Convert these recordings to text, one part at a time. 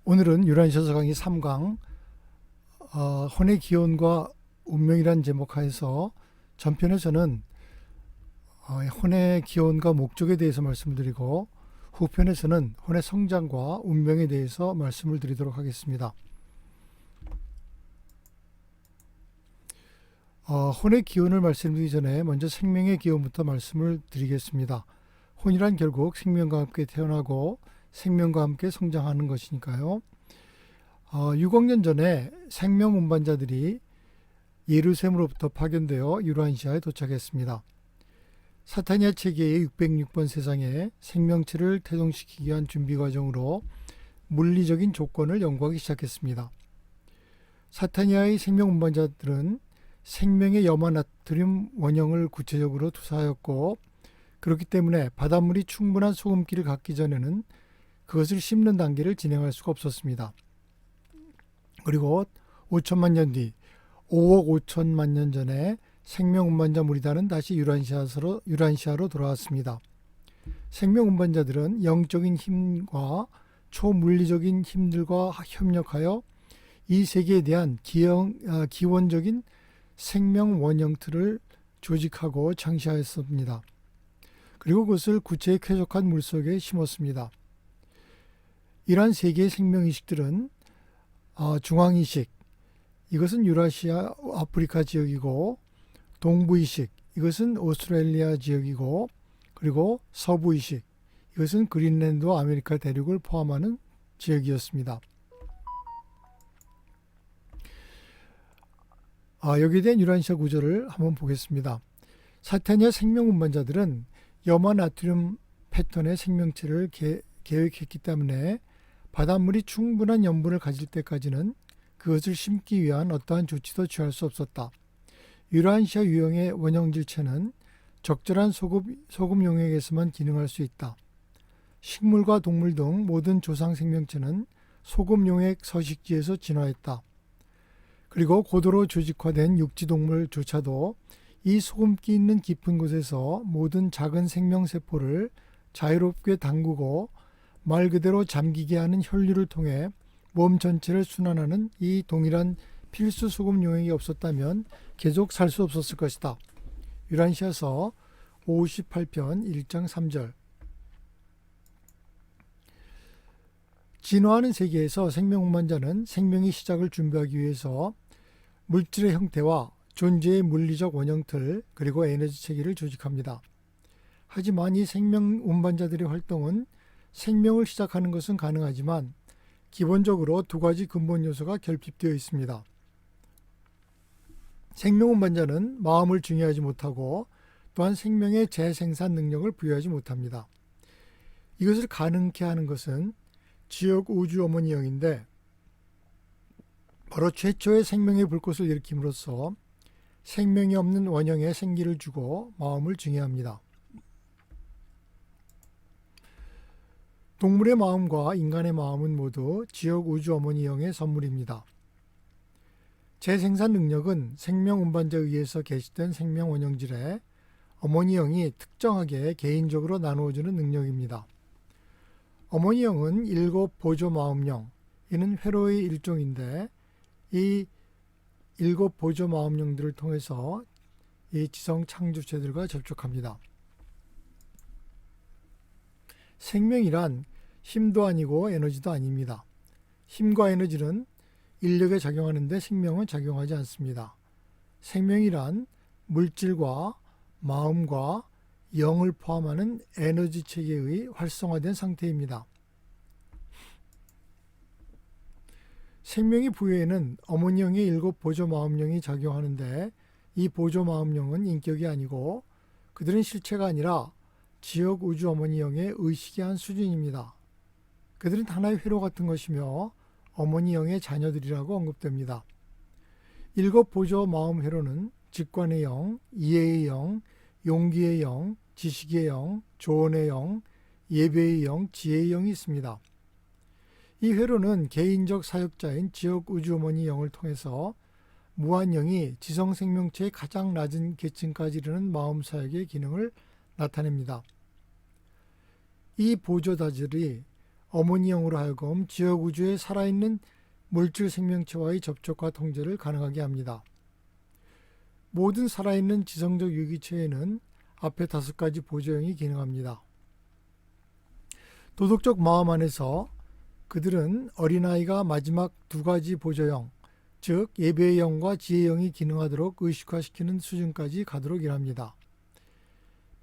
오늘은 유란시서 강의 3강 혼의 기원과 운명이란 제목 하에서 전편에서는 혼의 기원과 목적에 대해서 말씀을 드리고 후편에서는 혼의 성장과 운명에 대해서 말씀을 드리도록 하겠습니다. 혼의 기원을 말씀드리기 전에 먼저 생명의 기원부터 말씀을 드리겠습니다. 혼이란 결국 생명과 함께 태어나고 생명과 함께 성장하는 것이니까요. 6억 년 전에 생명 운반자들이 예루살렘으로부터 파견되어 유란시아에 도착했습니다. 사타니아 체계의 606번 세상에 생명체를 태동시키기 위한 준비 과정으로 물리적인 조건을 연구하기 시작했습니다. 사타니아의 생명 운반자들은 생명의 염화 나트륨 원형을 구체적으로 투사하였고, 그렇기 때문에 바닷물이 충분한 소금기를 갖기 전에는 그것을 씹는 단계를 진행할 수가 없었습니다. 그리고 5천만 년 뒤 5억 5천만 년 전에 생명 운반자 무리단은 다시 유란시아로 돌아왔습니다. 생명 운반자들은 영적인 힘과 초물리적인 힘들과 협력하여 이 세계에 대한 기원적인 생명 원형틀을 조직하고 창시하였습니다. 그리고 그것을 구체의 쾌적한 물속에 심었습니다. 이러한 세 개의 생명의식들은 중앙의식, 이것은 유라시아 아프리카 지역이고, 동부의식, 이것은 오스트레일리아 지역이고, 그리고 서부의식, 이것은 그린랜드와 아메리카 대륙을 포함하는 지역이었습니다. 여기에 대한 유란시아 구조를 한번 보겠습니다. 사타니아 생명 운반자들은 염화 나트륨 패턴의 생명체를 계획했기 때문에 바닷물이 충분한 염분을 가질 때까지는 그것을 심기 위한 어떠한 조치도 취할 수 없었다. 유란시아 유형의 원형질체는 적절한 소금 용액에서만 기능할 수 있다. 식물과 동물 등 모든 조상 생명체는 소금 용액 서식지에서 진화했다. 그리고 고도로 조직화된 육지동물조차도 이 소금기 있는 깊은 곳에서 모든 작은 생명세포를 자유롭게 담그고 말 그대로 잠기게 하는 혈류를 통해 몸 전체를 순환하는 이 동일한 필수 소금 용액이 없었다면 계속 살 수 없었을 것이다. 유란시아서 58편 1장 3절. 진화하는 세계에서 생명 운반자는 생명의 시작을 준비하기 위해서 물질의 형태와 존재의 물리적 원형틀 그리고 에너지 체계를 조직합니다. 하지만 이 생명 운반자들의 활동은 생명을 시작하는 것은 가능하지만 기본적으로 두 가지 근본 요소가 결핍되어 있습니다. 생명 운반자는 마음을 중요하지 못하고 또한 생명의 재생산 능력을 부여하지 못합니다. 이것을 가능케 하는 것은 지역 우주 어머니형인데, 바로 최초의 생명의 불꽃을 일으킴으로써 생명이 없는 원형에 생기를 주고 마음을 증해합니다. 동물의 마음과 인간의 마음은 모두 지역 우주 어머니형의 선물입니다. 재생산 능력은 생명 운반자에 의해서 게시된 생명 원형질에 어머니형이 특정하게 개인적으로 나누어주는 능력입니다. 어머니형은 7 보조 마음령, 이는 회로의 일종인데, 이 7 보조 마음령들을 통해서 이 지성 창조체들과 접촉합니다. 생명이란 힘도 아니고 에너지도 아닙니다. 힘과 에너지는 인력에 작용하는데 생명은 작용하지 않습니다. 생명이란 물질과 마음과 영을 포함하는 에너지 체계의 활성화된 상태입니다. 생명의 부여에는 어머니형의 7 보조 마음령이 작용하는데, 이 보조 마음령은 인격이 아니고 그들은 실체가 아니라 지역 우주 어머니형의 의식의 한 수준입니다. 그들은 하나의 회로 같은 것이며 어머니형의 자녀들이라고 언급됩니다. 7 보조 마음 회로는 직관의 영, 이해의 영, 용기의 영, 지식의 영, 조언의 영, 예배의 영, 지혜의 영이 있습니다. 이 회로는 개인적 사역자인 지역 우주 어머니 영을 통해서 무한영이 지성 생명체의 가장 낮은 계층까지 이르는 마음 사역의 기능을 나타냅니다. 이 보조다들이 어머니 영으로 하여금 지역 우주의 살아있는 물질 생명체와의 접촉과 통제를 가능하게 합니다. 모든 살아있는 지성적 유기체에는 앞에 5가지 보조형이 기능합니다. 도덕적 마음 안에서 그들은 어린아이가 마지막 2가지 보조형, 즉 예배의 영과 지혜의 영이 기능하도록 의식화시키는 수준까지 가도록 일합니다.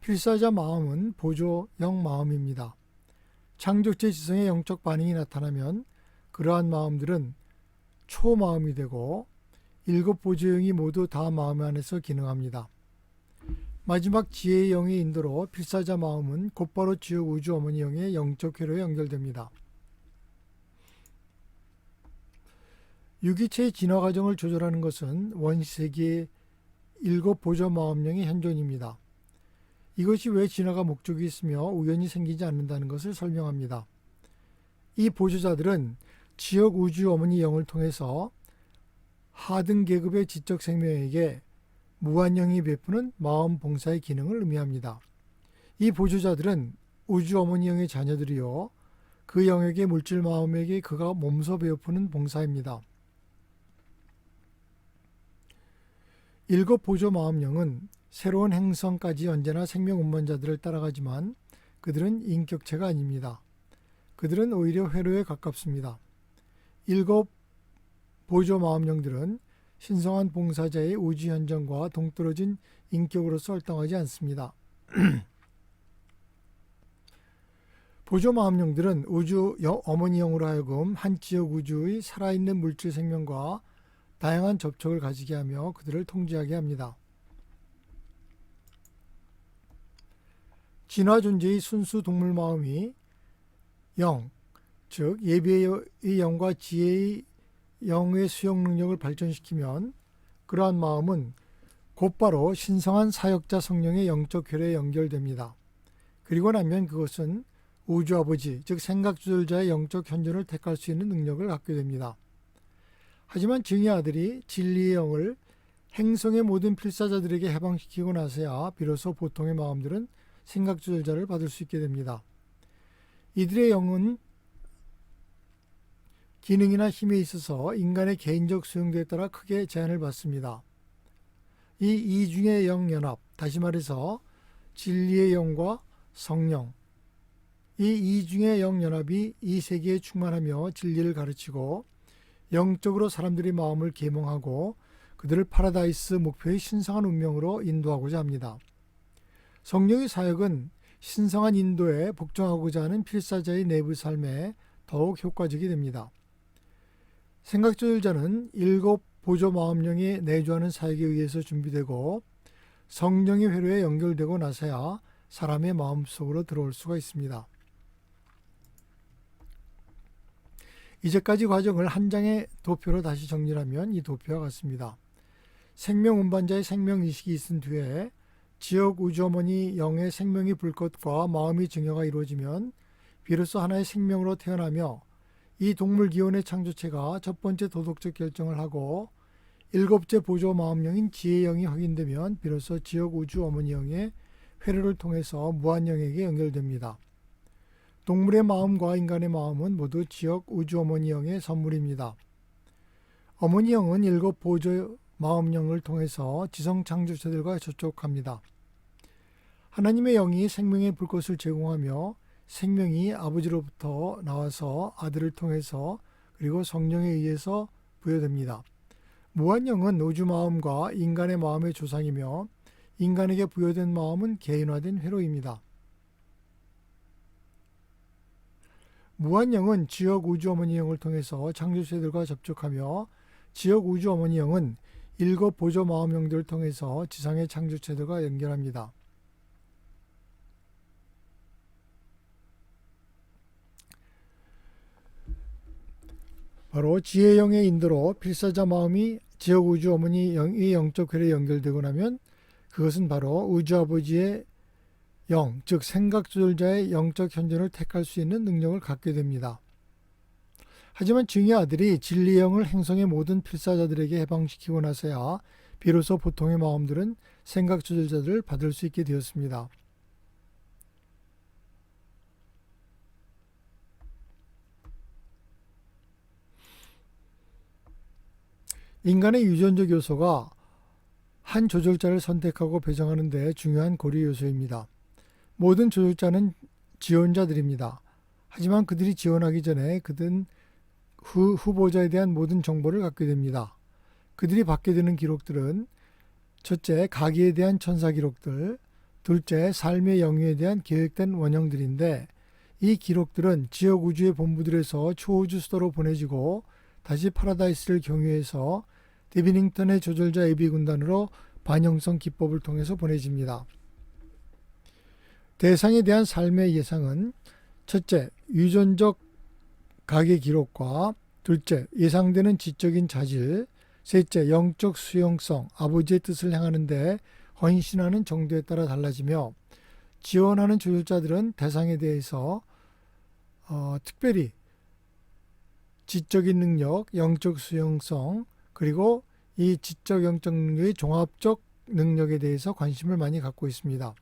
필사자 마음은 보조형 마음입니다. 창조체 지성의 영적 반응이 나타나면 그러한 마음들은 초마음이 되고 7 보조형이 모두 다 마음 안에서 기능합니다. 마지막 지혜의 영의 인도로 필사자 마음은 곧바로 지옥 우주 어머니 영의 영적 회로에 연결됩니다. 유기체의 진화 과정을 조절하는 것은 원시세기의 7 보조 마음령의 현존입니다. 이것이 왜 진화가 목적이 있으며 우연히 생기지 않는다는 것을 설명합니다. 이 보조자들은 지역 우주 어머니 영을 통해서 하등 계급의 지적 생명에게 무한영이 베푸는 마음 봉사의 기능을 의미합니다. 이 보조자들은 우주 어머니 영의 자녀들이요 그 영역의 물질 마음에게 그가 몸소 베푸는 봉사입니다. 7 보조 마음령은 새로운 행성까지 언제나 생명 운반자들을 따라가지만 그들은 인격체가 아닙니다. 그들은 오히려 회로에 가깝습니다. 7 보조 마음령들은 신성한 봉사자의 우주 현정과 동떨어진 인격으로서 활동하지 않습니다. 보조 마음령들은 우주 어머니 영으로 하여금 한 지역 우주의 살아있는 물질 생명과 다양한 접촉을 가지게 하며 그들을 통제하게 합니다. 진화 존재의 순수 동물 마음이 영, 즉 예배의 영과 지혜의 영의 수용 능력을 발전시키면 그러한 마음은 곧바로 신성한 사역자 성령의 영적 혈에 연결됩니다. 그리고 나면 그것은 우주 아버지, 즉 생각 조절자의 영적 현존을 택할 수 있는 능력을 갖게 됩니다. 하지만 증의 아들이 진리의 영을 행성의 모든 필사자들에게 해방시키고 나서야 비로소 보통의 마음들은 생각 조절자를 받을 수 있게 됩니다. 이들의 영은 기능이나 힘에 있어서 인간의 개인적 수용도에 따라 크게 제한을 받습니다. 이 이중의 영 연합, 다시 말해서 진리의 영과 성령, 이 이중의 영 연합이 이 세계에 충만하며 진리를 가르치고 영적으로 사람들의 마음을 계몽하고 그들을 파라다이스 목표의 신성한 운명으로 인도하고자 합니다. 성령의 사역은 신성한 인도에 복종하고자 하는 필사자의 내부 삶에 더욱 효과적이 됩니다. 생각조절자는 7 보조 마음령이 내주하는 사역에 의해서 준비되고 성령의 회로에 연결되고 나서야 사람의 마음속으로 들어올 수가 있습니다. 이제까지 과정을 한 장의 도표로 다시 정리하면 이 도표와 같습니다. 생명 운반자의 생명의식이 있은 뒤에 지역 우주어머니 영의 생명이 불꽃과 마음의 증여가 이루어지면 비로소 하나의 생명으로 태어나며 이 동물 기원의 창조체가 첫 번째 도덕적 결정을 하고 7째 보조 마음령인 지혜의 영이 확인되면 비로소 지역 우주 어머니 영의 회로를 통해서 무한영에게 연결됩니다. 동물의 마음과 인간의 마음은 모두 지역 우주 어머니 영의 선물입니다. 어머니 영은 7 보조 마음령을 통해서 지성 창조체들과 접촉합니다. 하나님의 영이 생명의 불꽃을 제공하며 생명이 아버지로부터 나와서 아들을 통해서 그리고 성령에 의해서 부여됩니다. 무한영은 우주 마음과 인간의 마음의 조상이며 인간에게 부여된 마음은 개인화된 회로입니다. 무한영은 지역 우주 어머니 영을 통해서 창조체들과 접촉하며 지역 우주 어머니 영은 7 보조 마음령들을 통해서 지상의 창조체들과 연결합니다. 바로 지혜의 영의 인도로 필사자 마음이 지역 우주 어머니 영의 영적 회로에 연결되고 나면 그것은 바로 우주 아버지의 영, 즉 생각 조절자의 영적 현존을 택할 수 있는 능력을 갖게 됩니다. 하지만 증의 아들이 진리의 영을 행성의 모든 필사자들에게 해방시키고 나서야 비로소 보통의 마음들은 생각 조절자들을 받을 수 있게 되었습니다. 인간의 유전적 요소가 한 조절자를 선택하고 배정하는 데 중요한 고려 요소입니다. 모든 조절자는 지원자들입니다. 하지만 그들이 지원하기 전에 그들은 후보자에 대한 모든 정보를 갖게 됩니다. 그들이 받게 되는 기록들은 첫째, 가기에 대한 천사 기록들, 둘째, 삶의 영유에 대한 계획된 원형들인데 이 기록들은 지역 우주의 본부들에서 초우주 수도로 보내지고 다시 파라다이스를 경유해서 데비닝턴의 조절자 예비 군단으로 반영성 기법을 통해서 보내집니다. 대상에 대한 삶의 예상은 첫째, 유전적 가계 기록과 둘째, 예상되는 지적인 자질, 셋째, 영적 수용성, 아버지의 뜻을 향하는 데 헌신하는 정도에 따라 달라지며 지원하는 조절자들은 대상에 대해서 특별히 지적인 능력, 영적 수용성, 그리고 이 지적 영적 능력의 종합적 능력에 대해서 관심을 많이 갖고 있습니다.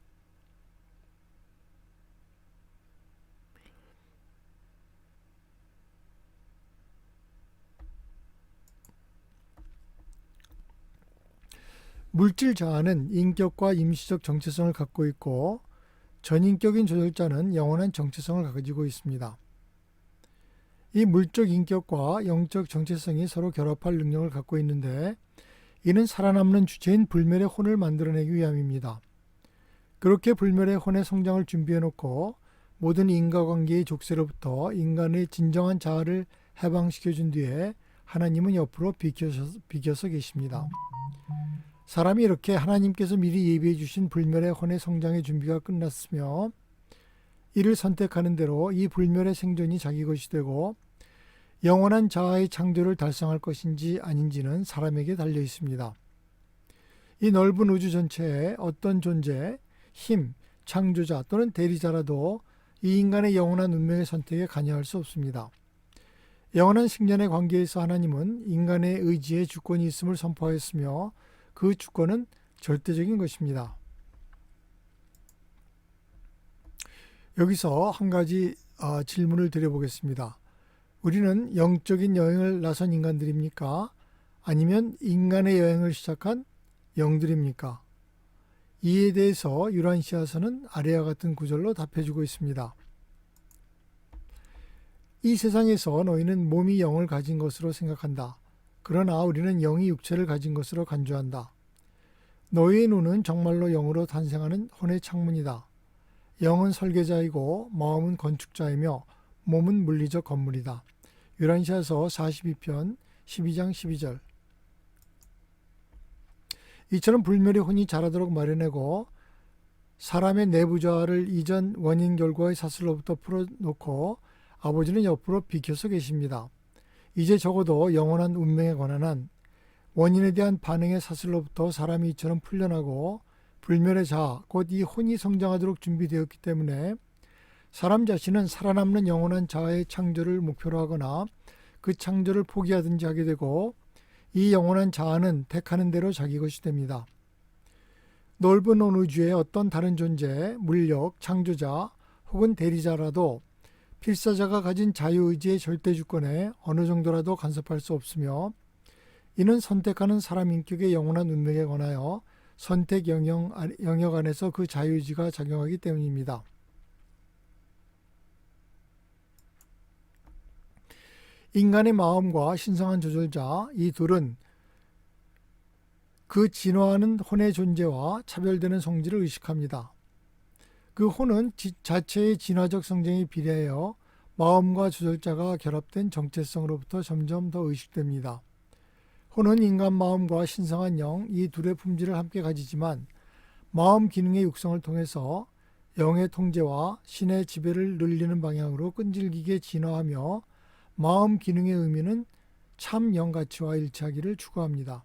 물질 자아는 인격과 임시적 정체성을 갖고 있고 전인격인 조절자는 영원한 정체성을 가지고 있습니다. 이 물적 인격과 영적 정체성이 서로 결합할 능력을 갖고 있는데 이는 살아남는 주체인 불멸의 혼을 만들어내기 위함입니다. 그렇게 불멸의 혼의 성장을 준비해놓고 모든 인과관계의 족쇄로부터 인간의 진정한 자아를 해방시켜준 뒤에 하나님은 옆으로 비켜서 계십니다. 사람이 이렇게 하나님께서 미리 예비해 주신 불멸의 혼의 성장의 준비가 끝났으며 이를 선택하는 대로 이 불멸의 생존이 자기 것이 되고 영원한 자아의 창조를 달성할 것인지 아닌지는 사람에게 달려 있습니다. 이 넓은 우주 전체에 어떤 존재, 힘, 창조자 또는 대리자라도 이 인간의 영원한 운명의 선택에 관여할 수 없습니다. 영원한 생전의 관계에서 하나님은 인간의 의지에 주권이 있음을 선포하였으며 그 주권은 절대적인 것입니다. 여기서 한 가지 질문을 드려보겠습니다. 우리는 영적인 여행을 나선 인간들입니까? 아니면 인간의 여행을 시작한 영들입니까? 이에 대해서 유란시아서는 아래와 같은 구절로 답해주고 있습니다. 이 세상에서 너희는 몸이 영을 가진 것으로 생각한다. 그러나 우리는 영이 육체를 가진 것으로 간주한다. 너희의 눈은 정말로 영으로 탄생하는 혼의 창문이다. 영은 설계자이고 마음은 건축자이며 몸은 물리적 건물이다. 유란시아서 42편 12장 12절. 이처럼 불멸의 혼이 자라도록 마련하고 사람의 내부 자아를 이전 원인 결과의 사슬로부터 풀어놓고 아버지는 옆으로 비켜서 계십니다. 이제 적어도 영원한 운명에 관한 원인에 대한 반응의 사슬로부터 사람이 이처럼 풀려나고 불멸의 자아, 곧 이 혼이 성장하도록 준비되었기 때문에 사람 자신은 살아남는 영원한 자아의 창조를 목표로 하거나 그 창조를 포기하든지 하게 되고 이 영원한 자아는 택하는 대로 자기 것이 됩니다. 넓은 온 우주의 어떤 다른 존재, 물력, 창조자 혹은 대리자라도 필사자가 가진 자유의지의 절대주권에 어느 정도라도 간섭할 수 없으며 이는 선택하는 사람 인격의 영원한 운명에 관하여 선택 영역 안에서 그 자유의지가 작용하기 때문입니다. 인간의 마음과 신성한 조절자 이 둘은 그 진화하는 혼의 존재와 차별되는 성질을 의식합니다. 그 혼은 자체의 진화적 성장에 비례하여 마음과 조절자가 결합된 정체성으로부터 점점 더 의식됩니다. 혼은 인간 마음과 신성한 영 이 둘의 품질을 함께 가지지만 마음 기능의 육성을 통해서 영의 통제와 신의 지배를 늘리는 방향으로 끈질기게 진화하며 마음 기능의 의미는 참 영가치와 일치하기를 추구합니다.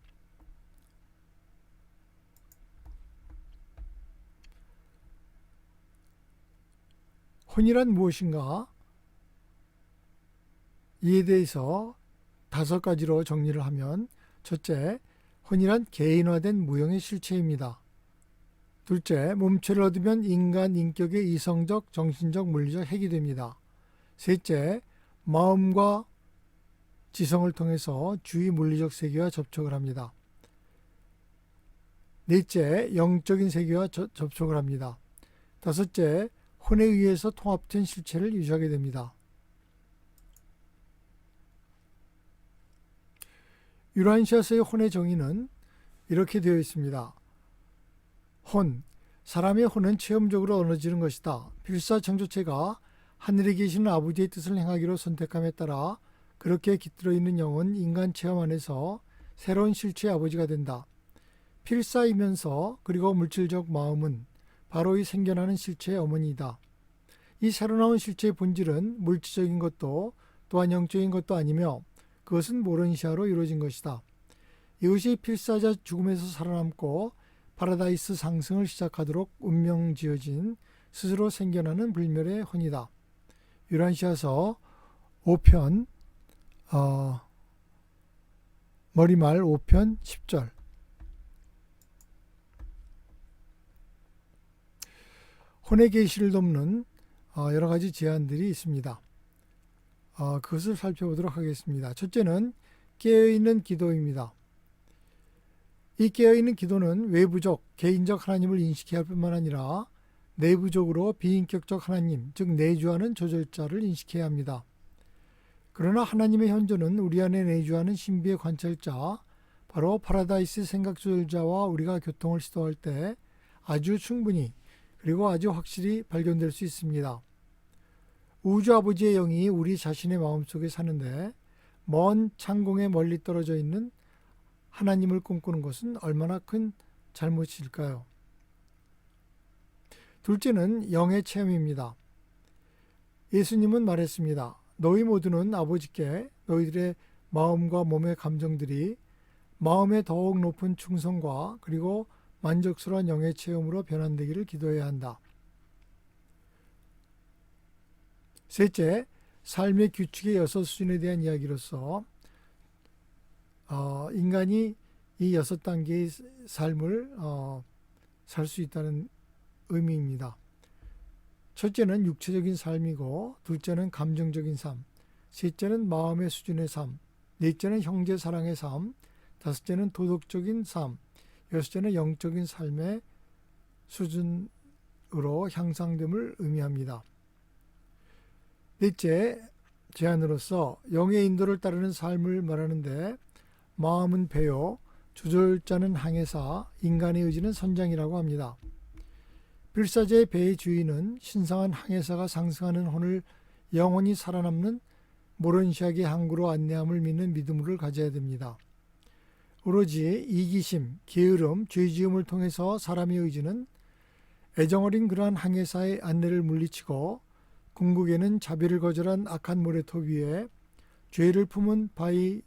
혼이란 무엇인가? 이에 대해서 5가지로 정리를 하면 첫째, 혼이란 개인화된 무형의 실체입니다. 둘째, 몸체를 얻으면 인간 인격의 이성적, 정신적, 물리적 핵이 됩니다. 셋째, 마음과 지성을 통해서 주위 물리적 세계와 접촉을 합니다. 넷째, 영적인 세계와 접촉을 합니다. 다섯째, 혼에 의해서 통합된 실체를 유지하게 됩니다. 유란시아서의 혼의 정의는 이렇게 되어 있습니다. 혼, 사람의 혼은 체험적으로 얻어지는 것이다. 필사창조체가 하늘에 계시는 아버지의 뜻을 행하기로 선택함에 따라 그렇게 깃들어 있는 영은 인간 체험 안에서 새로운 실체의 아버지가 된다. 필사이면서 그리고 물질적 마음은 바로 이 생겨나는 실체의 어머니이다. 이 새로 나온 실체의 본질은 물질적인 것도 또한 영적인 것도 아니며 그것은 모런시아로 이루어진 것이다. 이것이 필사자 죽음에서 살아남고 파라다이스 상승을 시작하도록 운명지어진 스스로 생겨나는 불멸의 혼이다. 유란시아서 5편 머리말 5편 10절. 혼의 계시를 돕는 여러 가지 제안들이 있습니다. 그것을 살펴보도록 하겠습니다. 첫째는 깨어있는 기도입니다. 이 깨어있는 기도는 외부적, 개인적 하나님을 인식해야 할 뿐만 아니라 내부적으로 비인격적 하나님, 즉 내주하는 조절자를 인식해야 합니다. 그러나 하나님의 현존은 우리 안에 내주하는 신비의 관찰자, 바로 파라다이스 생각 조절자와 우리가 교통을 시도할 때 아주 충분히 그리고 아주 확실히 발견될 수 있습니다. 우주 아버지의 영이 우리 자신의 마음속에 사는데 먼 창공에 멀리 떨어져 있는 하나님을 꿈꾸는 것은 얼마나 큰 잘못일까요? 둘째는 영의 체험입니다. 예수님은 말했습니다. 너희 모두는 아버지께 너희들의 마음과 몸의 감정들이 마음의 더욱 높은 충성과 그리고 만족스러운 영의 체험으로 변환되기를 기도해야 한다. 셋째, 삶의 규칙의 6수준에 대한 이야기로서 인간이 이 6단계의 삶을 살 수 있다는 의미입니다. 첫째는 육체적인 삶이고, 둘째는 감정적인 삶, 셋째는 마음의 수준의 삶, 넷째는 형제 사랑의 삶, 다섯째는 도덕적인 삶, 여섯째는 영적인 삶의 수준으로 향상됨을 의미합니다. 넷째, 제안으로서 영의 인도를 따르는 삶을 말하는데 마음은 배요, 조절자는 항해사, 인간의 의지는 선장이라고 합니다. 필사제의 배의 주인은 신성한 항해사가 상승하는 혼을 영원히 살아남는 모런시아의 항구로 안내함을 믿는 믿음을 가져야 됩니다. 오로지 이기심, 게으름, 죄지음을 통해서 사람의 의지는 애정어린 그러한 항해사의 안내를 물리치고 궁극에는 자비를 거절한 악한 모래톱 위에 죄를 품은 바위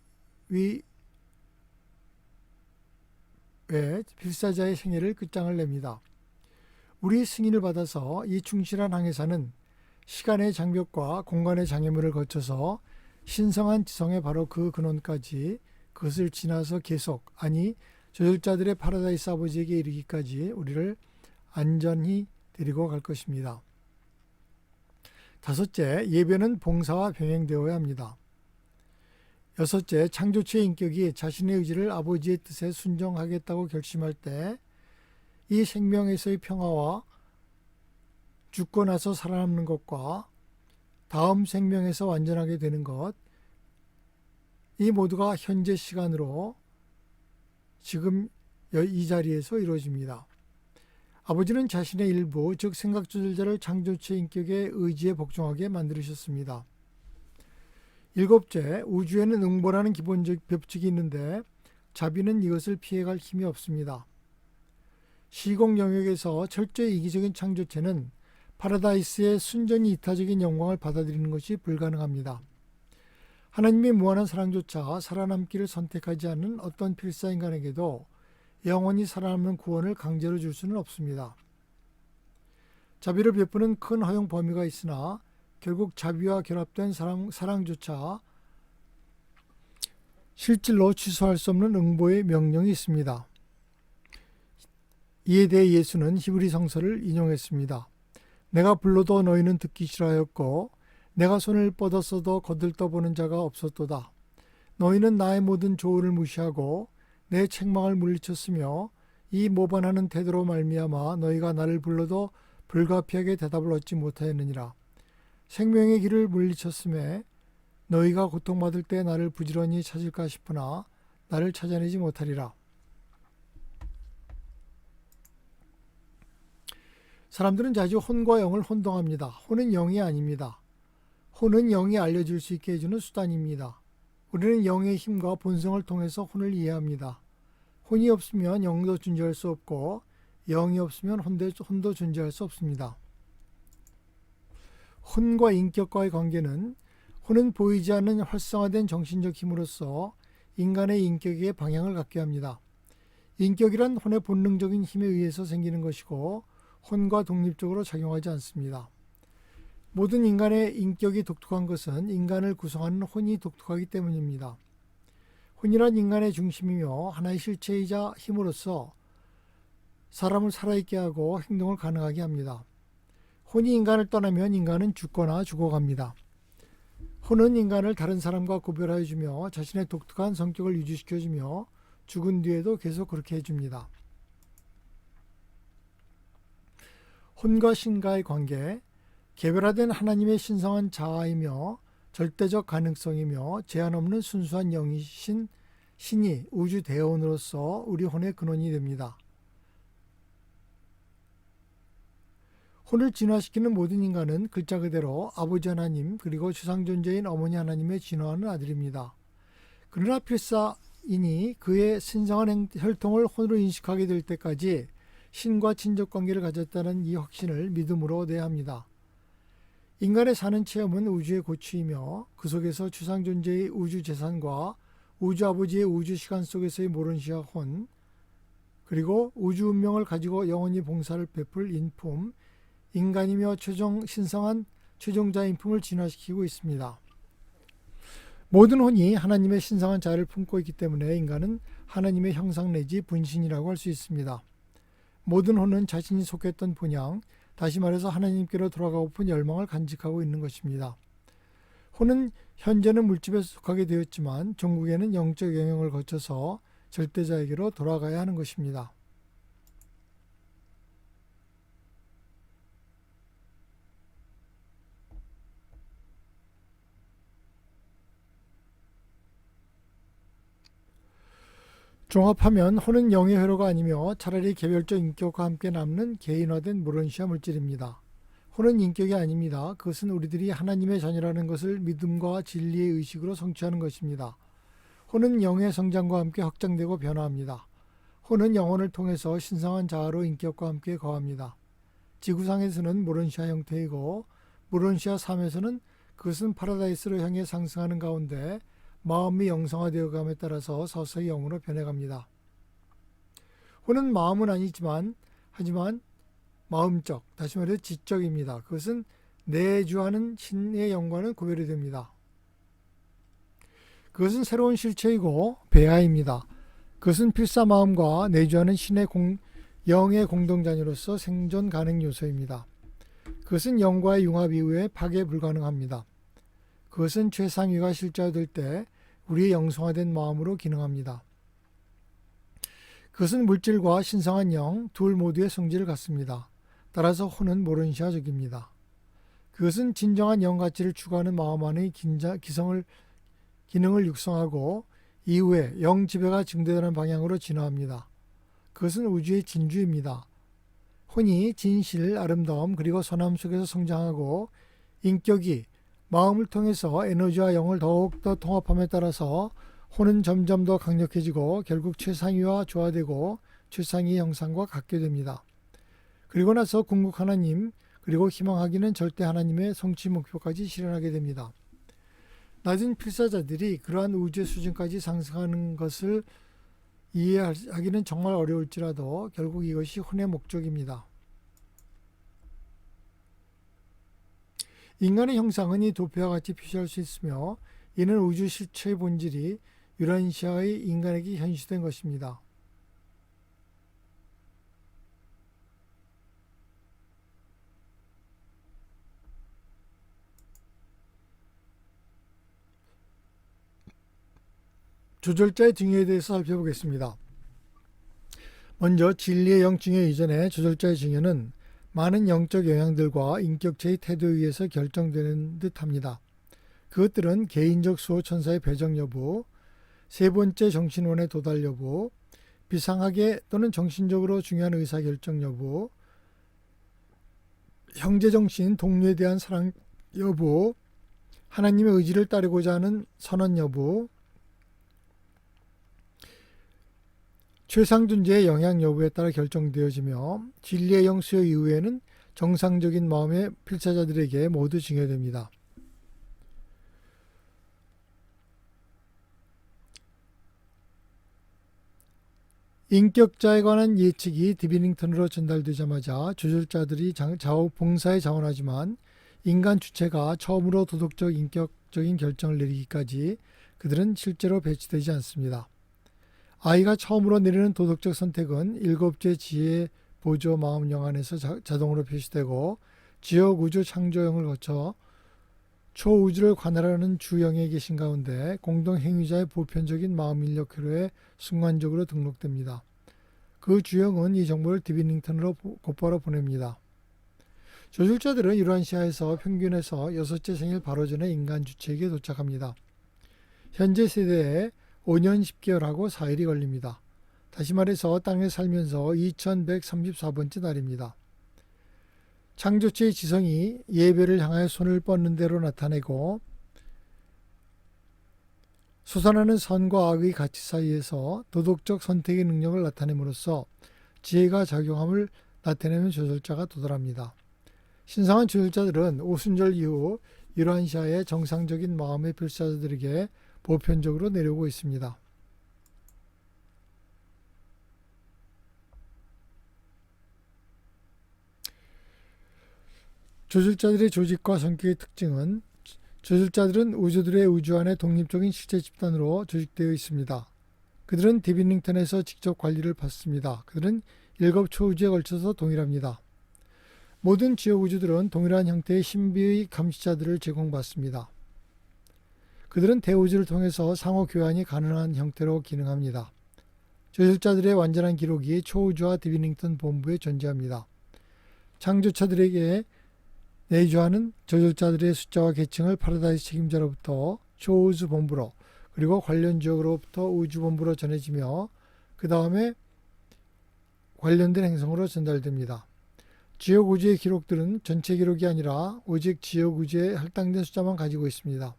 위에 필사자의 생애를 끝장을 냅니다. 우리 승인을 받아서 이 충실한 항해사는 시간의 장벽과 공간의 장애물을 거쳐서 신성한 지성의 바로 그 근원까지, 그것을 지나서 계속, 아니 조절자들의 파라다이스 아버지에게 이르기까지 우리를 안전히 데리고 갈 것입니다. 다섯째, 예배는 봉사와 병행되어야 합니다. 여섯째, 창조체의 인격이 자신의 의지를 아버지의 뜻에 순종하겠다고 결심할 때 이 생명에서의 평화와 죽고 나서 살아남는 것과 다음 생명에서 완전하게 되는 것, 이 모두가 현재 시간으로 지금 이 자리에서 이루어집니다. 아버지는 자신의 일부, 즉 생각조절자를 창조체 인격의 의지에 복종하게 만들으셨습니다. 일곱째, 우주에는 응보라는 기본적 법칙이 있는데 자비는 이것을 피해갈 힘이 없습니다. 시공 영역에서 철저히 이기적인 창조체는 파라다이스의 순전히 이타적인 영광을 받아들이는 것이 불가능합니다. 하나님의 무한한 사랑조차 살아남기를 선택하지 않는 어떤 필사인간에게도 영원히 살아남는 구원을 강제로 줄 수는 없습니다. 자비를 베푸는 큰 허용 범위가 있으나 결국 자비와 결합된 사랑조차 실질로 취소할 수 없는 응보의 명령이 있습니다. 이에 대해 예수는 히브리 성서를 인용했습니다. 내가 불러도 너희는 듣기 싫어하였고 내가 손을 뻗었어도 거들떠보는 자가 없었도다. 너희는 나의 모든 조언을 무시하고 내 책망을 물리쳤으며 이 모반하는 태도로 말미암아 너희가 나를 불러도 불가피하게 대답을 얻지 못하였느니라. 생명의 길을 물리쳤음에 너희가 고통받을 때 나를 부지런히 찾을까 싶으나 나를 찾아내지 못하리라. 사람들은 자주 혼과 영을 혼동합니다. 혼은 영이 아닙니다. 혼은 영이 알려줄 수 있게 해주는 수단입니다. 우리는 영의 힘과 본성을 통해서 혼을 이해합니다. 혼이 없으면 영도 존재할 수 없고 영이 없으면 혼도 존재할 수 없습니다. 혼과 인격과의 관계는 혼은 보이지 않는 활성화된 정신적 힘으로서 인간의 인격의 방향을 갖게 합니다. 인격이란 혼의 본능적인 힘에 의해서 생기는 것이고 혼과 독립적으로 작용하지 않습니다. 모든 인간의 인격이 독특한 것은 인간을 구성하는 혼이 독특하기 때문입니다. 혼이란 인간의 중심이며 하나의 실체이자 힘으로써 사람을 살아있게 하고 행동을 가능하게 합니다. 혼이 인간을 떠나면 인간은 죽거나 죽어갑니다. 혼은 인간을 다른 사람과 구별하여 주며 자신의 독특한 성격을 유지시켜 주며 죽은 뒤에도 계속 그렇게 해줍니다. 혼과 신과의 관계, 개별화된 하나님의 신성한 자아이며 절대적 가능성이며 제한 없는 순수한 영이신 신이 우주 대원으로서 우리 혼의 근원이 됩니다. 혼을 진화시키는 모든 인간은 글자 그대로 아버지 하나님 그리고 추상존재인 어머니 하나님의 진화하는 아들입니다. 그러나 필사인이 그의 신성한 혈통을 혼으로 인식하게 될 때까지 신과 친족관계를 가졌다는 이 확신을 믿음으로 얻어야 합니다. 인간의 사는 체험은 우주의 고취이며 그 속에서 추상존재의 우주재산과 우주아버지의 우주시간 속에서의 모론시아 혼 그리고 우주 운명을 가지고 영원히 봉사를 베풀 인품 인간이며 신성한 최종자 인품을 진화시키고 있습니다. 모든 혼이 하나님의 신성한 자를 품고 있기 때문에 인간은 하나님의 형상 내지 분신이라고 할 수 있습니다. 모든 혼은 자신이 속했던 본향, 다시 말해서 하나님께로 돌아가고픈 열망을 간직하고 있는 것입니다. 혼은 현재는 물집에 속하게 되었지만 종국에는 영적 영역을 거쳐서 절대자에게로 돌아가야 하는 것입니다. 종합하면 혼은 영의 회로가 아니며 차라리 개별적 인격과 함께 남는 개인화된 모론시아 물질입니다. 혼은 인격이 아닙니다. 그것은 우리들이 하나님의 자녀라는 것을 믿음과 진리의 의식으로 성취하는 것입니다. 혼은 영의 성장과 함께 확장되고 변화합니다. 혼은 영혼을 통해서 신성한 자아로 인격과 함께 거합니다. 지구상에서는 모론시아 형태이고 모론시아 삶에서는 그것은 파라다이스로 향해 상승하는 가운데 마음이 영성화되어감에 따라서 서서히 영으로 변해갑니다. 혼은 마음은 아니지만 하지만 마음적, 다시 말해 지적입니다. 그것은 내주하는 신의 영과는 구별이 됩니다. 그것은 새로운 실체이고 배아입니다. 그것은 필사 마음과 내주하는 신의 영의 공동자녀로서 생존 가능 요소입니다. 그것은 영과의 융합 이후에 파괴 불가능합니다. 그것은 최상위가 실제화될 때 우리의 영성화된 마음으로 기능합니다. 그것은 물질과 신성한 영 둘 모두의 성질을 갖습니다. 따라서 혼은 모론시아적입니다. 그것은 진정한 영가치를 추구하는 마음 안의 기능을 육성하고 이후에 영 지배가 증대되는 방향으로 진화합니다. 그것은 우주의 진주입니다. 혼이 진실, 아름다움 그리고 선함 속에서 성장하고 인격이 마음을 통해서 에너지와 영을 더욱더 통합함에 따라서 혼은 점점 더 강력해지고 결국 최상위와 조화되고 최상위의 형상과 같게 됩니다. 그리고 나서 궁극 하나님 그리고 희망하기는 절대 하나님의 성취 목표까지 실현하게 됩니다. 낮은 필사자들이 그러한 우주의 수준까지 상승하는 것을 이해하기는 정말 어려울지라도 결국 이것이 혼의 목적입니다. 인간의 형상은 이 도표와 같이 표시할 수 있으며 이는 우주 실체의 본질이 유라시아의 인간에게 현시된 것입니다. 조절자의 증여에 대해서 살펴보겠습니다. 먼저 진리의 영 증여 이전에 조절자의 증여는 많은 영적 영향들과 인격체의 태도에 의해서 결정되는 듯합니다. 그것들은 개인적 수호천사의 배정 여부, 세 번째 정신원의 도달 여부, 비상하게 또는 정신적으로 중요한 의사결정 여부, 형제정신 동료에 대한 사랑 여부, 하나님의 의지를 따르고자 하는 선언 여부, 최상존재의 영향 여부에 따라 결정되어지며 진리의 영 수여 이후에는 정상적인 마음의 필사자들에게 모두 증여됩니다. 인격자에 관한 예측이 디비닝턴으로 전달되자마자 조절자들이 자원봉사에 자원하지만 인간 주체가 처음으로 도덕적 인격적인 결정을 내리기까지 그들은 실제로 배치되지 않습니다. 아이가 처음으로 내리는 도덕적 선택은 일곱째 지혜 보조 마음 영안에서 자동으로 표시되고 지역 우주 창조형을 거쳐 초우주를 관할하는 주영에 계신 가운데 공동행위자의 보편적인 마음 인력 회로에 순간적으로 등록됩니다. 그 주영은 이 정보를 디비닝턴으로 곧바로 보냅니다. 조술자들은 이러한 시야에서 평균에서 6째 생일 바로 전에 인간 주체에게 도착합니다. 현재 세대에 5년 10개월하고 4일이 걸립니다. 다시 말해서 땅에 살면서 2134번째 날입니다. 창조체의 지성이 예배를 향하여 손을 뻗는 대로 나타내고 솟아나는 선과 악의 가치 사이에서 도덕적 선택의 능력을 나타냄으로써 지혜가 작용함을 나타내는 조절자가 도달합니다. 신성한 조절자들은 오순절 이후 이러한 시야에 정상적인 마음의 필사자들에게 보편적으로 내려오고 있습니다. 조절자들의 조직과 성격의 특징은 조절자들은 우주들의 우주 안에 독립적인 실제 집단으로 조직되어 있습니다. 그들은 디비닝턴에서 직접 관리를 받습니다. 그들은 7 초우주에 걸쳐서 동일합니다. 모든 지역 우주들은 동일한 형태의 신비의 감시자들을 제공받습니다. 그들은 대우주를 통해서 상호 교환이 가능한 형태로 기능합니다. 조절자들의 완전한 기록이 초우주와 디비닝턴 본부에 존재합니다. 창조자들에게 내주하는 조절자들의 숫자와 계층을 파라다이스 책임자로부터 초우주 본부로 그리고 관련 지역으로부터 우주 본부로 전해지며 그 다음에 관련된 행성으로 전달됩니다. 지역 우주의 기록들은 전체 기록이 아니라 오직 지역 우주에 할당된 숫자만 가지고 있습니다.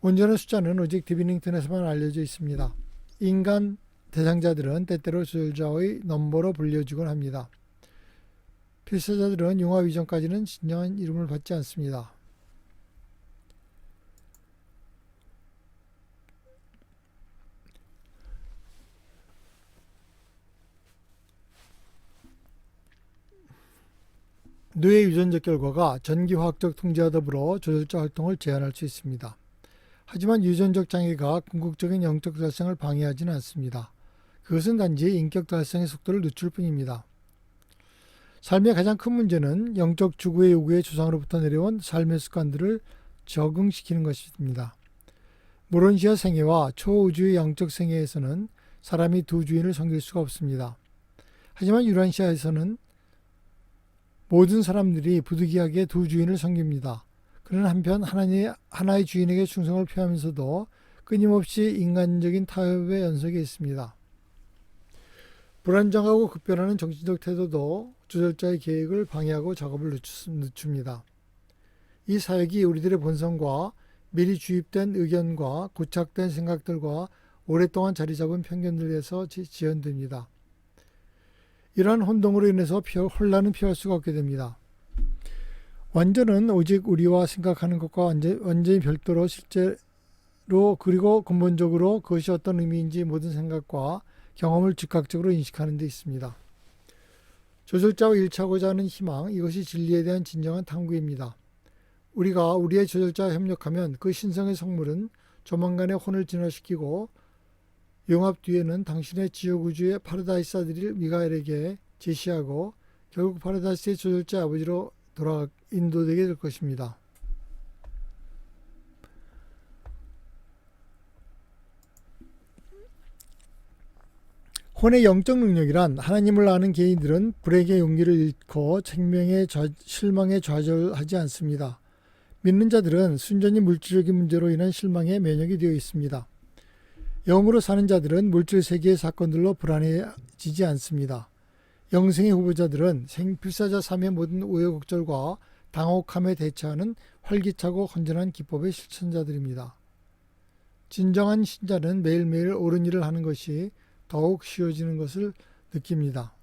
온전한 숫자는 오직 디비닝턴에서만 알려져 있습니다. 인간 대상자들은 때때로 조절자의 넘버로 불려지곤 합니다. 필사자들은 융합 이전까지는 진정한 이름을 받지 않습니다. 뇌의 유전적 결과가 전기화학적 통제와 더불어 조절자 활동을 제한할 수 있습니다. 하지만 유전적 장애가 궁극적인 영적 달성을 방해하지는 않습니다. 그것은 단지 인격 달성의 속도를 늦출 뿐입니다. 삶의 가장 큰 문제는 영적 주구의 요구의 조상으로부터 내려온 삶의 습관들을 적응시키는 것입니다. 모론시아 생애와 초우주의 영적 생애에서는 사람이 두 주인을 섬길 수가 없습니다. 하지만 유란시아에서는 모든 사람들이 부득이하게 두 주인을 섬깁니다. 그는 한편 하나의 주인에게 충성을 표하면서도 끊임없이 인간적인 타협의 연속에 있습니다. 불안정하고 급변하는 정신적 태도도 조절자의 계획을 방해하고 작업을 늦춥니다. 이 사역이 우리들의 본성과 미리 주입된 의견과 고착된 생각들과 오랫동안 자리 잡은 편견들에서 지연됩니다. 이러한 혼동으로 인해서 혼란은 피할 수가 없게 됩니다. 완전은 오직 우리와 생각하는 것과 완전히 별도로 실제로 그리고 근본적으로 그것이 어떤 의미인지 모든 생각과 경험을 즉각적으로 인식하는 데 있습니다. 조절자와 일치하고자 하는 희망, 이것이 진리에 대한 진정한 탐구입니다. 우리가 우리의 조절자와 협력하면 그 신성의 성물은 조만간에 혼을 진화시키고 용합 뒤에는 당신의 지옥 우주의 파라다이스아들을 미가엘에게 제시하고 결국 파라다이스의 조절자 아버지로 인도되게 될 것입니다. 혼의 영적 능력이란 하나님을 아는 개인들은 불행의 용기를 잃고 실망에 좌절하지 않습니다. 믿는 자들은 순전히 물질적인 문제로 인한 실망에 면역이 되어 있습니다. 영으로 사는 자들은 물질 세계의 사건들로 불안해지지 않습니다. 영생의 후보자들은 필사자 삶의 모든 우여곡절과 당혹함에 대처하는 활기차고 건전한 기법의 실천자들입니다. 진정한 신자는 매일매일 옳은 일을 하는 것이 더욱 쉬워지는 것을 느낍니다.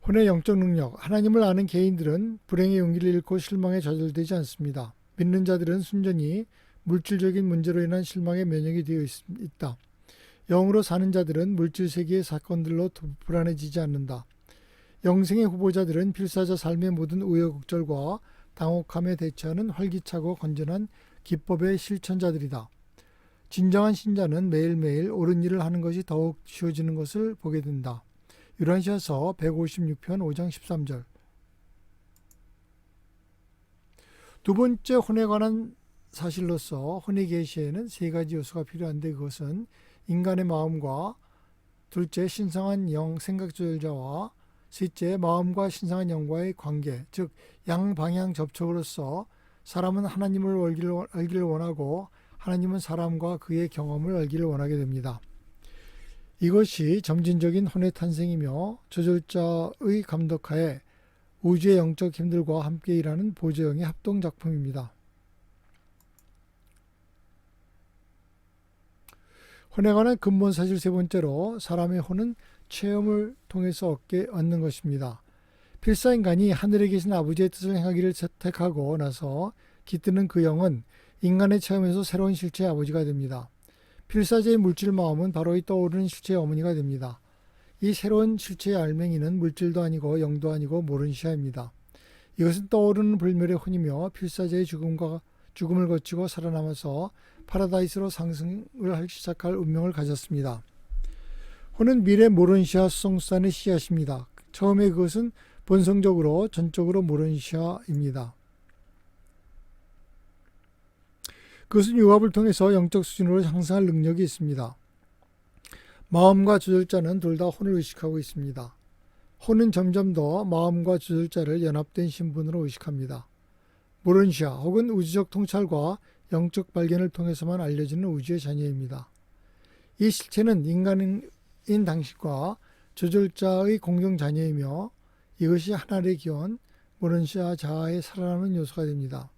혼의 영적 능력, 하나님을 아는 개인들은 불행의 용기를 잃고 실망에 좌절되지 않습니다. 믿는 자들은 순전히 물질적인 문제로 인한 실망에 면역이 되어 있다. 영으로 사는 자들은 물질 세계의 사건들로 불안해지지 않는다. 영생의 후보자들은 필사자 삶의 모든 우여곡절과 당혹함에 대처하는 활기차고 건전한 기법의 실천자들이다. 진정한 신자는 매일매일 옳은 일을 하는 것이 더욱 쉬워지는 것을 보게 된다. 유란시아서 156편 5장 13절. 두 번째 혼에 관한 사실로서 혼의 계시에는 세 가지 요소가 필요한데 그것은 인간의 마음과 둘째 신성한 영 생각 조절자와 셋째 마음과 신성한 영과의 관계, 즉 양방향 접촉으로서 사람은 하나님을 알기를 원하고 하나님은 사람과 그의 경험을 알기를 원하게 됩니다. 이것이 점진적인 혼의 탄생이며 조절자의 감독하에 우주의 영적 힘들과 함께 일하는 보조형의 합동작품입니다. 혼에 관한 근본 사실 세 번째로 사람의 혼은 체험을 통해서 얻는 것입니다. 필사인간이 하늘에 계신 아버지의 뜻을 행하기를 선택하고 나서 깃드는 그 영은 인간의 체험에서 새로운 실체의 아버지가 됩니다. 필사자의 물질 마음은 바로 이 떠오르는 실체의 어머니가 됩니다. 이 새로운 실체의 알맹이는 물질도 아니고 영도 아니고 모른시아입니다. 이것은 떠오르는 불멸의 혼이며 필사자의 죽음을 거치고 살아남아서 파라다이스로 상승을 시작할 운명을 가졌습니다. 혼은 미래 모른시아 수성수단의 씨앗입니다. 처음에 그것은 본성적으로 전적으로 모른시아입니다. 그것은 융합을 통해서 영적 수준으로 향상할 능력이 있습니다. 마음과 조절자는 둘 다 혼을 의식하고 있습니다. 혼은 점점 더 마음과 조절자를 연합된 신분으로 의식합니다. 모른시아 혹은 우주적 통찰과 영적 발견을 통해서만 알려지는 우주의 자녀입니다. 이 실체는 인간인 당신과 조절자의 공동 자녀이며 이것이 하나의 기원, 모른시아 자아의 살아나는 요소가 됩니다.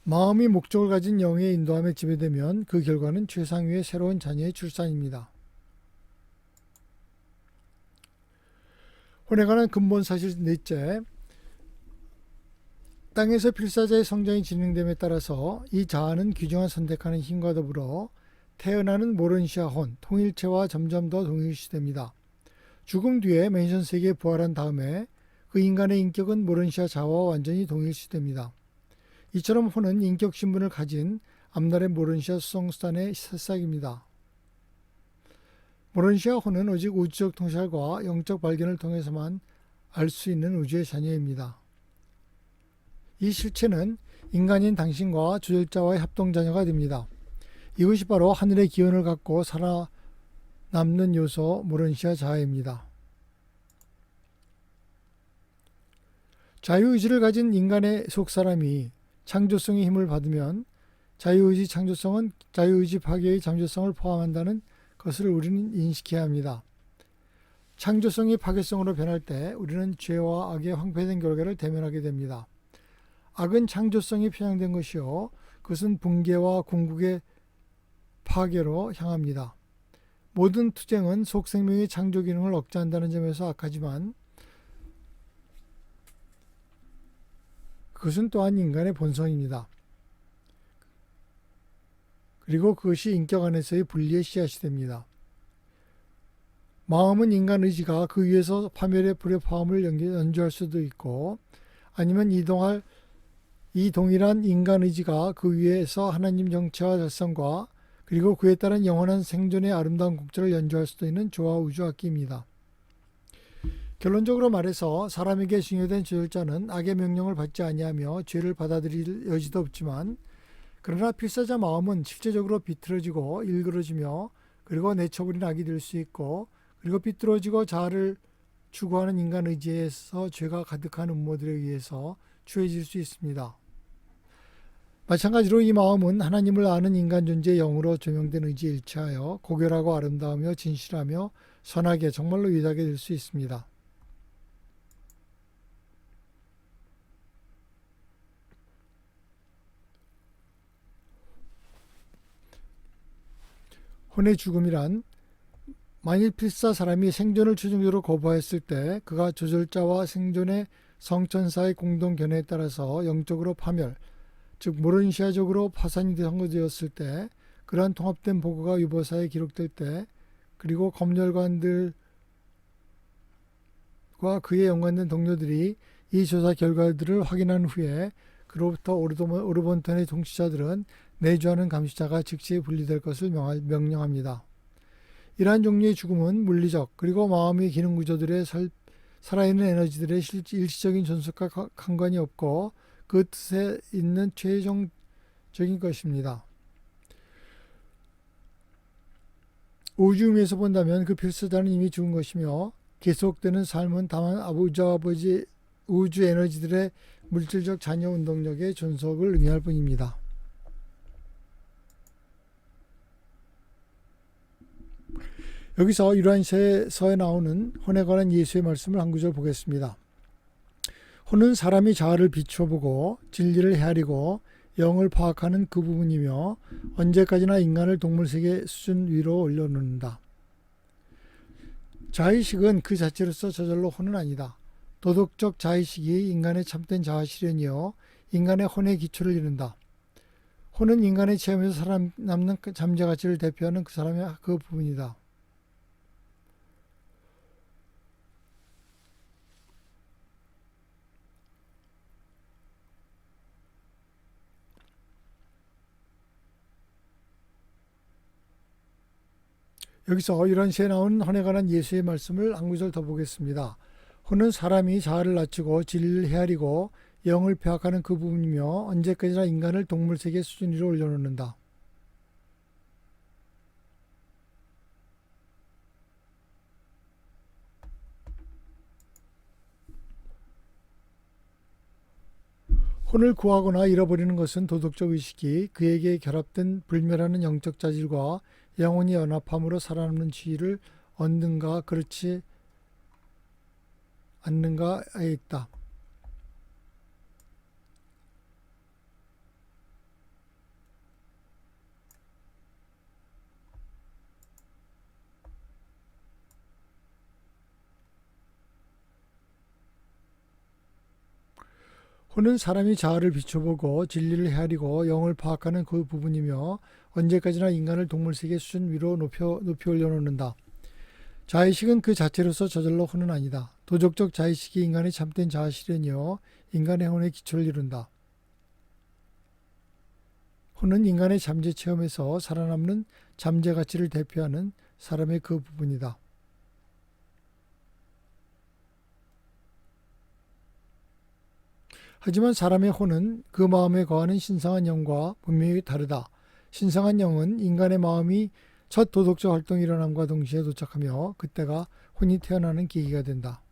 마음이 목적을 가진 영의 인도함에 지배되면 그 결과는 최상위의 새로운 자녀의 출산입니다. 혼에 관한 근본 사실 넷째, 땅에서 필사자의 성장이 진행됨에 따라서 이 자아는 귀중한 선택하는 힘과 더불어 태어나는 모른시아 혼, 통일체와 점점 더 동일시됩니다. 죽음 뒤에 맨션 세계에 부활한 다음에 그 인간의 인격은 모른시아 자아와 완전히 동일시됩니다. 이처럼 혼은 인격 신분을 가진 앞날의 모른시아 수성수단의 새싹입니다. 모른시아 혼은 오직 우주적 통찰과 영적 발견을 통해서만 알 수 있는 우주의 자녀입니다. 이 실체는 인간인 당신과 조절자와의 합동자녀가 됩니다. 이것이 바로 하늘의 기원을 갖고 살아남는 요소 모른시아 자아입니다. 자유의지를 가진 인간의 속사람이 창조성의 힘을 받으면 자유의지 창조성은 자유의지 파괴의 잠재성을 포함한다는 것을 우리는 인식해야 합니다. 창조성이 파괴성으로 변할 때 우리는 죄와 악의 황폐된 결과를 대면하게 됩니다. 악은 창조성이 편향된 것이요 그것은 붕괴와 궁극의 파괴로 향합니다. 모든 투쟁은 속생명의 창조 기능을 억제한다는 점에서 악하지만 그것은 또한 인간의 본성입니다. 그리고 그것이 인격 안에서의 분리의 씨앗이 됩니다. 마음은 인간 의지가 그 위에서 파멸의 불의 파음을 연주할 수도 있고, 아니면 이 동일한 인간 의지가 그 위에서 하나님 정체와 달성과 그리고 그에 따른 영원한 생존의 아름다운 곡절을 연주할 수도 있는 조화 우주 악기입니다. 결론적으로 말해서 사람에게 중요된 조절자는 악의 명령을 받지 아니하며 죄를 받아들일 여지도 없지만, 그러나 필사자 마음은 실제적으로 비틀어지고 일그러지며 그리고 내쳐버린 악이 될 수 있고, 그리고 비뚤어지고 자아를 추구하는 인간 의지에서 죄가 가득한 음모들에 의해서 추해질 수 있습니다. 마찬가지로 이 마음은 하나님을 아는 인간 존재의 영으로 조명된 의지에 일치하여 고결하고 아름다우며 진실하며 선하게 정말로 위대하게 될 수 있습니다. 혼의 죽음이란 만일 필사 사람이 생존을 최종적으로 거부하였을 때 그가 조절자와 생존의 성천사의 공동 견해에 따라서 영적으로 파멸, 즉 모론시아적으로 파산이 선고되었을 때, 그러한 통합된 보고가 유보사에 기록될 때, 그리고 검열관들과 그에 연관된 동료들이 이 조사 결과들을 확인한 후에 그로부터 오르본턴의 통치자들은 내주하는 감시자가 즉시 분리될 것을 명령합니다. 이러한 종류의 죽음은 물리적 그리고 마음의 기능 구조들의 살아있는 에너지들의 일시적인 존속과 상관이 없고 그 뜻에 있는 최종적인 것입니다. 우주 의미에서 본다면 그 필사자는 이미 죽은 것이며 계속되는 삶은 다만 우주 에너지들의 물질적 잔여 운동력의 존속을 의미할 뿐입니다. 여기서 이러한 서에 나오는 혼에 관한 예수의 말씀을 한 구절 보겠습니다. 혼은 사람이 자아를 비춰보고 진리를 헤아리고 영을 파악하는 그 부분이며 언제까지나 인간을 동물세계 수준 위로 올려놓는다. 자의식은 그 자체로서 저절로 혼은 아니다. 도덕적 자의식이 인간의 참된 자아실현이요 인간의 혼의 기초를 이룬다. 혼은 인간의 체험에서 살아남는 잠재가치를 대표하는 그 사람의 그 부분이다. 여기서 이런 시에 나온 혼에 관한 예수의 말씀을 한 구절 더 보겠습니다. 혼은 사람이 자아를 낮추고 진리를 헤아리고 영을 폐악하는 그 부분이며 언제까지나 인간을 동물세계 수준 위로 올려놓는다. 혼을 구하거나 잃어버리는 것은 도덕적 의식이 그에게 결합된 불멸하는 영적 자질과 영혼이 연합함으로 살아남는 지위를 얻는가 그렇지 않는가에 있다. 혼은 사람이 자아를 비춰보고 진리를 헤아리고 영을 파악하는 그 부분이며 언제까지나 인간을 동물세계 수준 위로 높이 올려놓는다. 자의식은 그 자체로서 저절로 혼은 아니다. 도덕적 자의식이 인간의 참된 자아실현이요 인간의 혼의 기초를 이룬다. 혼은 인간의 잠재 체험에서 살아남는 잠재 가치를 대표하는 사람의 그 부분이다. 하지만 사람의 혼은 그 마음에 거하는 신성한 영과 분명히 다르다. 신성한 영은 인간의 마음이 첫 도덕적 활동이 일어남과 동시에 도착하며 그때가 혼이 태어나는 계기가 된다.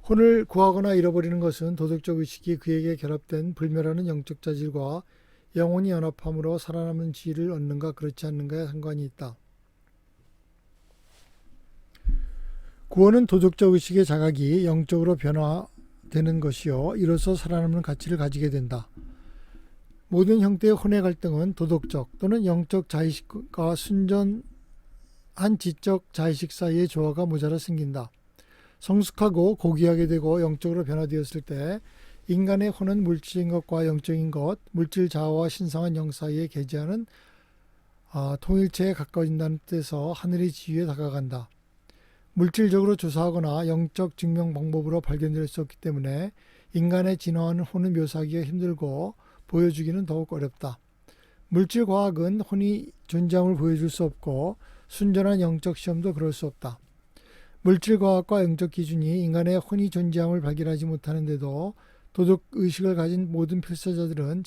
혼을 구하거나 잃어버리는 것은 도덕적 의식이 그에게 결합된 불멸하는 영적 자질과 영혼이 연합함으로 살아남는 지위를 얻는가 그렇지 않는가에 상관이 있다. 구원은 도덕적 의식의 자각이 영적으로 변화되는 것이요 이로써 살아남는 가치를 가지게 된다. 모든 형태의 혼의 갈등은 도덕적 또는 영적 자의식과 순전한 지적 자의식 사이의 조화가 모자라 생긴다. 성숙하고 고귀하게 되고 영적으로 변화되었을 때 인간의 혼은 물질적인 것과 영적인 것, 물질 자아와 신성한 영 사이에 개재하는 통일체에 가까워진다는 뜻에서 하늘의 지위에 다가간다. 물질적으로 조사하거나 영적 증명 방법으로 발견될 수 없기 때문에 인간의 진화하는 혼을 묘사하기가 힘들고 보여주기는 더욱 어렵다. 물질 과학은 혼이 존재함을 보여줄 수 없고 순전한 영적 시험도 그럴 수 없다. 물질 과학과 영적 기준이 인간의 혼이 존재함을 발견하지 못하는데도 도덕 의식을 가진 모든 필사자들은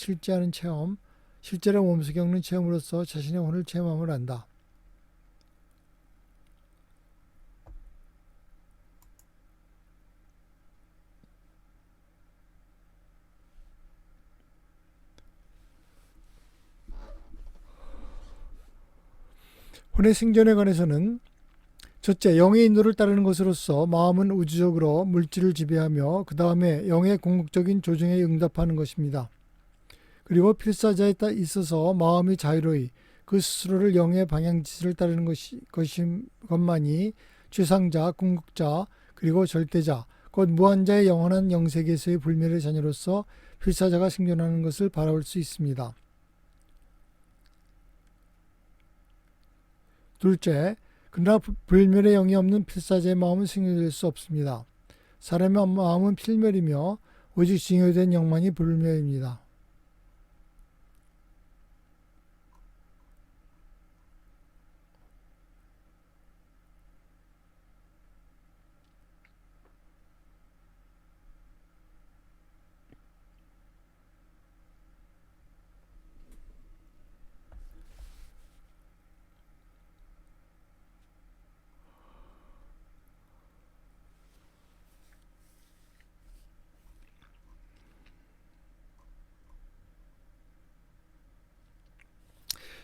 실제로 몸속에 겪는 체험으로써 자신의 혼을 체험함을 안다. 혼의 생존에 관해서는 첫째, 영의 인도를 따르는 것으로서 마음은 우주적으로 물질을 지배하며 그 다음에 영의 궁극적인 조정에 응답하는 것입니다. 그리고 필사자에 있어서 마음이 자유로이 그 스스로를 영의 방향지시를 따르는 것만이 최상자, 궁극자, 그리고 절대자, 곧 무한자의 영원한 영세계에서의 불멸의 자녀로서 필사자가 생존하는 것을 바라볼 수 있습니다. 둘째, 그러나 불멸의 영이 없는 필사자의 마음은 생존될 수 없습니다. 사람의 마음은 필멸이며 오직 징여된 영만이 불멸입니다.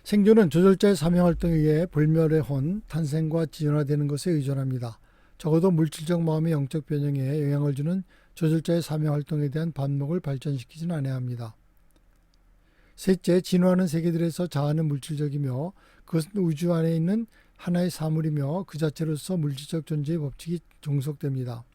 생존은 조절자의 사명활동에 의해 불멸의 혼, 탄생과 진화되는 것에 의존합니다. 적어도 물질적 마음의 영적 변형에 영향을 주는 조절자의 사명활동에 대한 반목을 발전시키지는 않아야 합니다. 셋째, 진화하는 세계들에서 자아는 물질적이며 그것은 우주 안에 있는 하나의 사물이며 그 자체로서 물질적 존재의 법칙이 종속됩니다.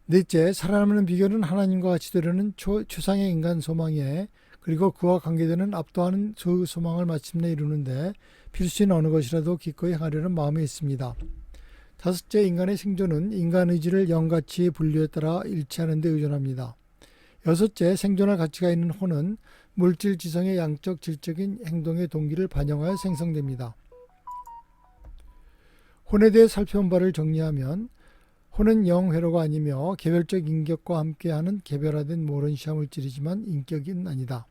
넷째, 살아남는 비결은 하나님과 같이 되려는 최상의 인간 소망에 그리고 그와 관계되는 압도하는 그 소망을 마침내 이루는데 필수인 어느 것이라도 기꺼이 하려는 마음이 있습니다. 다섯째, 인간의 생존은 인간 의지를 영가치의 분류에 따라 일치하는 데 의존합니다. 여섯째, 생존할 가치가 있는 혼은 물질 지성의 양적 질적인 행동의 동기를 반영하여 생성됩니다. 혼에 대해 살펴본 바를 정리하면 혼은 영회로가 아니며 개별적 인격과 함께하는 개별화된 모른시아 물질이지만 인격은 아니다.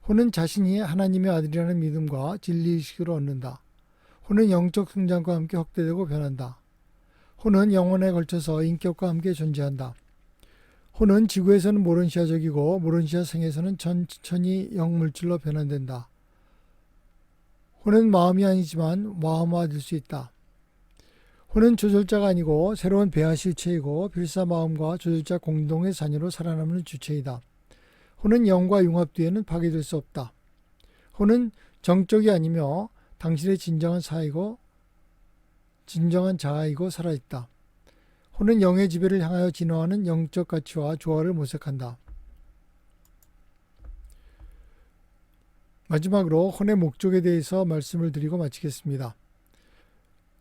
혼은 자신이 하나님의 아들이라는 믿음과 진리의식을 얻는다. 혼은 영적 성장과 함께 확대되고 변한다. 혼은 영혼에 걸쳐서 인격과 함께 존재한다. 혼은 지구에서는 모른시아적이고 모른시아 생에서는 천천히 영물질로 변환된다. 혼은 마음이 아니지만 마음화될 수 있다. 혼은 조절자가 아니고 새로운 배아 실체이고 필사 마음과 조절자 공동의 자녀로 살아남는 주체이다. 혼은 영과 융합 뒤에는 파괴될 수 없다. 혼은 정적이 아니며 당신의 진정한 자아이고 살아있다. 혼은 영의 지배를 향하여 진화하는 영적 가치와 조화를 모색한다. 마지막으로 혼의 목적에 대해서 말씀을 드리고 마치겠습니다.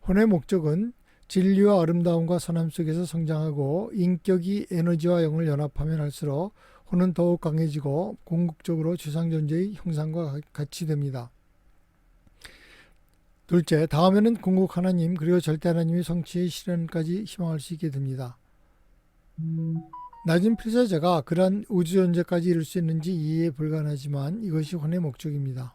혼의 목적은 진리와 아름다움과 선함 속에서 성장하고 인격이 에너지와 영을 연합하면 할수록 혼은 더욱 강해지고 궁극적으로 최상존재의 형상과 같이 됩니다. 둘째, 다음에는 궁극 하나님 그리고 절대 하나님의 성취의 실현까지 희망할 수 있게 됩니다. 낮은 필사자가 그러한 우주존재까지 이룰 수 있는지 이해에 불가능하지만 이것이 혼의 목적입니다.